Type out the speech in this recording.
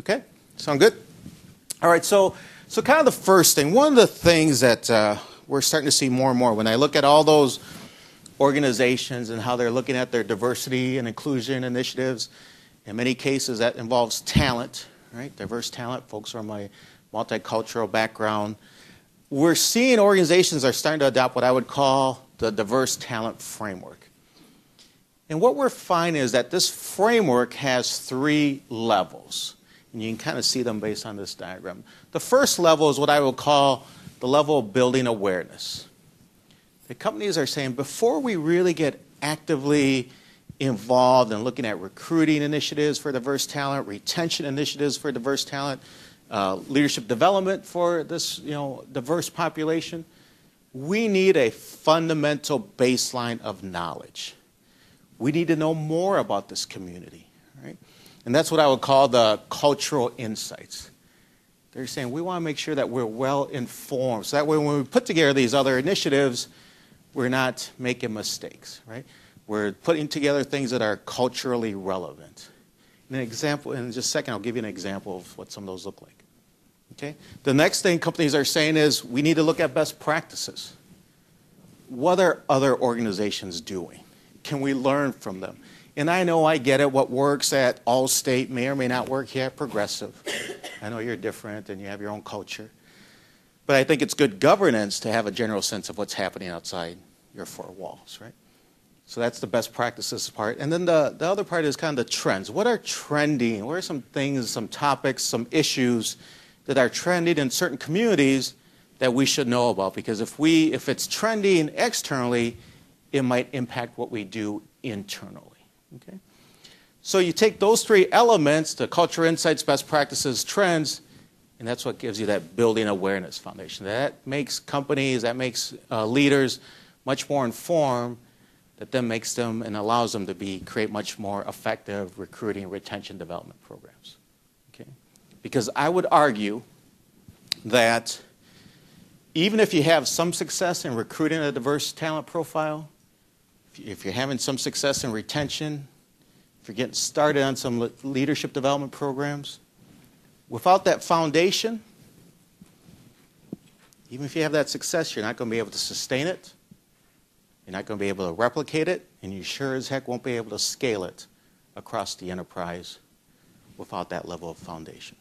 Okay, sound good? All right, so kind of the first thing, one of the things that we're starting to see more and more when I look at all those organizations and how they're looking at their diversity and inclusion initiatives, in many cases that involves talent, right? Diverse talent, folks from a multicultural background. We're seeing organizations are starting to adopt what I would call the diverse talent framework. And what we're finding is that this framework has 3 levels. And you can kind of see them based on this diagram. The first level is what I will call the level of building awareness. The companies are saying before we really get actively involved in looking at recruiting initiatives for diverse talent, retention initiatives for diverse talent, leadership development for this diverse population, we need a fundamental baseline of knowledge. We need to know more about this community, right? And that's what I would call the cultural insights. They're saying we want to make sure that we're well informed. So that way when we put together these other initiatives, we're not making mistakes, right? We're putting together things that are culturally relevant. An example, in just a second, I'll give you an example of what some of those look like. Okay? The next thing companies are saying is we need to look at best practices. What are other organizations doing? Can we learn from them? And I know I get it. What works at Allstate may or may not work here at Progressive. I know you're different and you have your own culture. But I think it's good governance to have a general sense of what's happening outside your 4 walls, right? So that's the best practices part. And then the other part is kind of the trends. What are trending? What are some things, some topics, some issues that are trending in certain communities that we should know about? Because if it's trending externally, it might impact what we do internally. Okay? So you take those 3 elements, the culture insights, best practices, trends, and that's what gives you that building awareness foundation. That makes companies, that makes leaders much more informed, that then makes them and allows them to create much more effective recruiting and retention development programs. Okay? Because I would argue that even if you have some success in recruiting a diverse talent profile, if you're having some success in retention, if you're getting started on some leadership development programs, without that foundation, even if you have that success, you're not going to be able to sustain it. You're not going to be able to replicate it, and you sure as heck won't be able to scale it across the enterprise without that level of foundation.